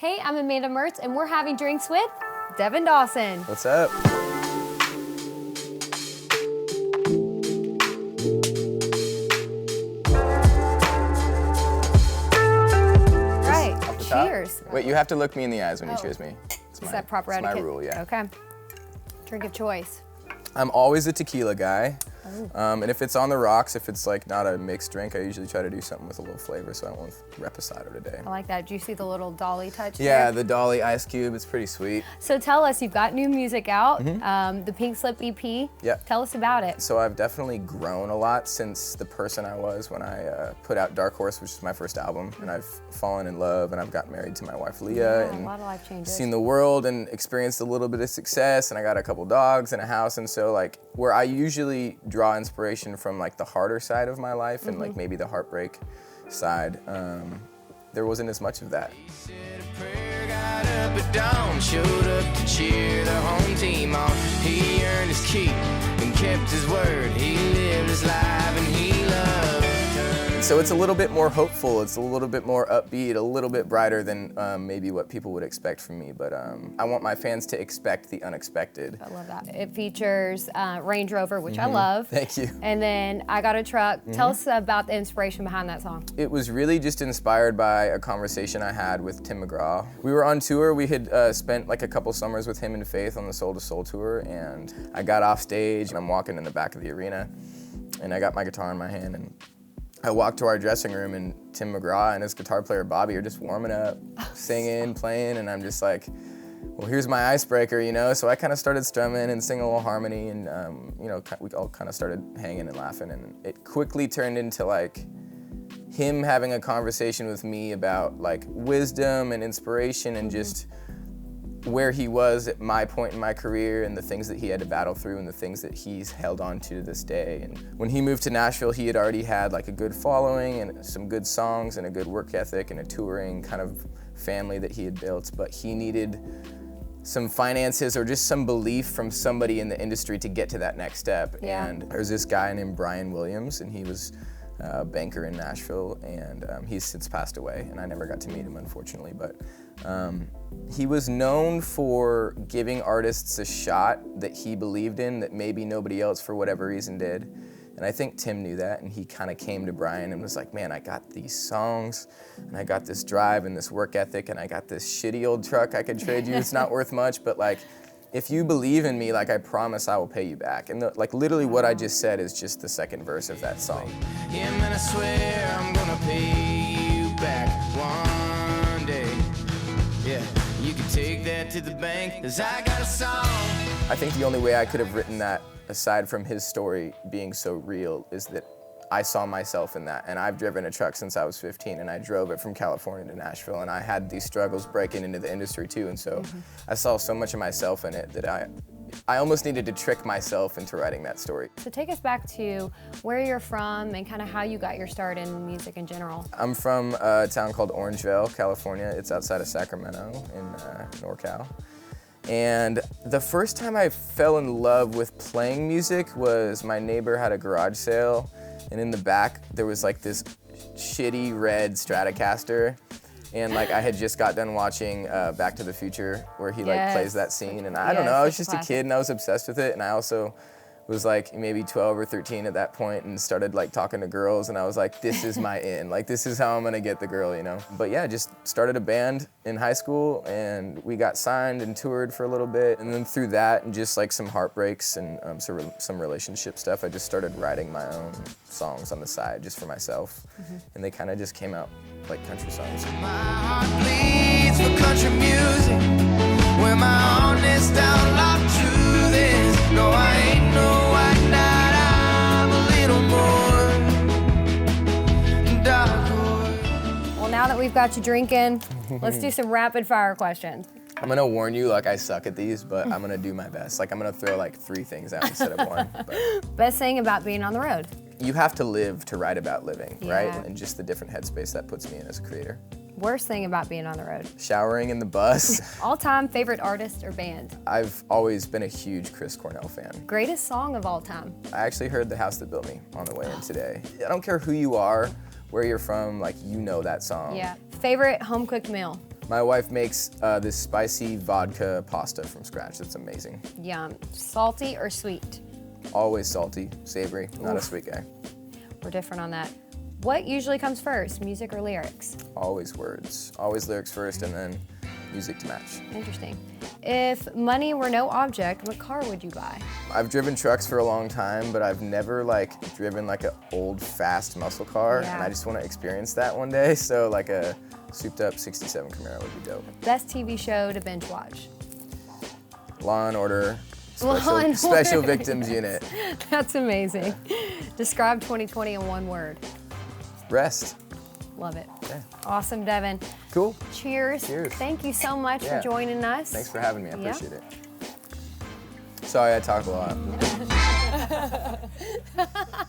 Hey, I'm Amanda Mertz, and we're having drinks with Devin Dawson. What's up? Right, cheers. Wait, you have to look me in the eyes when you cheers me. Is that proper etiquette? It's my rule, yeah. Okay. Drink of choice. I'm always a tequila guy. And if it's on the rocks, if it's like not a mixed drink, I usually try to do something with a little flavor, so I went with Reposado today. I like that. Do you see the little dolly touch Yeah, there? the Dolly ice cube, it's pretty sweet. So tell us, you've got new music out, the Pink Slip EP. Yeah. Tell us about it. So I've definitely grown a lot since the person I was when I put out Dark Horse, which is my first album, and I've fallen in love, and I've gotten married to my wife Leah, Yeah, and a lot of life changes. seen the world and experienced a little bit of success, and I got a couple dogs and a house, and so like where I usually draw inspiration from like the harder side of my life and like maybe the heartbreak side, there wasn't as much of that. Got up at dawn, showed up to cheer the home team on. He earned his keep and kept his word. He lived his life and he loved her. So it's a little bit more hopeful, it's a little bit more upbeat, a little bit brighter than maybe what people would expect from me, but I want my fans to expect the unexpected. I love that. It features Range Rover, which I love. Thank you. And then I Got a Truck. Tell us about the inspiration behind that song. It was really just inspired by a conversation I had with Tim McGraw. We were on tour, we had spent like a couple summers with him and Faith on the Soul to Soul tour, and I got off stage and I'm walking in the back of the arena and I got my guitar in my hand and I walked to our dressing room and Tim McGraw and his guitar player Bobby are just warming up, singing, playing, and I'm just like, well, here's my icebreaker, you know? So I kind of started strumming and singing a little harmony, and you know, we all kind of started hanging and laughing, and it quickly turned into like him having a conversation with me about like wisdom and inspiration and just where he was at my point in my career and the things that he had to battle through and the things that he's held on to this day. And when he moved to Nashville, he had already had like a good following and some good songs and a good work ethic and a touring kind of family that he had built, but he needed some finances or just some belief from somebody in the industry to get to that next step. Yeah. And there's this guy named Brian Williams, and he was a banker in Nashville, and he's since passed away, and I never got to meet him, unfortunately, but he was known for giving artists a shot that he believed in that maybe nobody else for whatever reason did. And I think Tim knew that, and he kind of came to Brian and was like, man, I got these songs, and I got this drive and this work ethic, and I got this shitty old truck I could trade you. It's not worth much, but like, if you believe in me, like I promise I will pay you back. And like literally what I just said is just the second verse of that song. Yeah, man, I swear I'm gonna pay you back one day. Yeah, you can take that to the bank, 'cause I got a song. I think the only way I could have written that, aside from his story being so real, is that I saw myself in that. And I've driven a truck since I was 15, and I drove it from California to Nashville, and I had these struggles breaking into the industry too, and so I saw so much of myself in it that I almost needed to trick myself into writing that story. So take us back to where you're from and kind of how you got your start in music in general. I'm from a town called Orangevale, California. It's outside of Sacramento in NorCal. And the first time I fell in love with playing music was my neighbor had a garage sale, and in the back there was like this shitty red Stratocaster, and like I had just got done watching Back to the Future, where he like plays that scene, and I don't know, I was just a kid and I was obsessed with it, and I also was like maybe 12 or 13 at that point and started like talking to girls, and I was like, this is my in, like this is how I'm gonna get the girl, you know? But yeah, just started a band in high school, and we got signed and toured for a little bit, and then through that and just like some heartbreaks and some relationship stuff, I just started writing my own songs on the side just for myself, and they kind of just came out like country songs. My heart bleeds for country music, where my honest outlaw truth is. No, I ain't no white knight, I'm a little more dark horse. Well, now that we've got you drinking, let's do some rapid fire questions. I'm gonna warn you, like I suck at these, but I'm gonna do my best. Like I'm gonna throw like 3 things out instead of one. But Best thing about being on the road? you have to live to write about living, Yeah. right? And just the different headspace that puts me in as a creator. Worst thing about being on the road? Showering in the bus. All-time favorite artist or band? I've always been a huge Chris Cornell fan. Greatest song of all time? I actually heard The House That Built Me on the way in today. I don't care who you are, where you're from, like you know that song. Yeah. Favorite home-cooked meal? My wife makes this spicy vodka pasta from scratch. It's amazing. Yum. Salty or sweet? Always salty, savory, not a sweet guy. We're different on that. What usually comes first, music or lyrics? Always words. Always lyrics first and then music to match. Interesting. If money were no object, what car would you buy? I've driven trucks for a long time, but I've never driven like an old fast muscle car, Yeah. and I just want to experience that one day. So like a souped up 67 Camaro would be dope. Best TV show to binge watch? Law and Order, Law and Special Order. Victims Unit. That's amazing. Describe 2020 in one word. Rest. Love it. Yeah. Awesome, Devin. Cool. Cheers. Cheers. Thank you so much Yeah. for joining us. Thanks for having me. I Yeah. appreciate it. Sorry I talk a lot.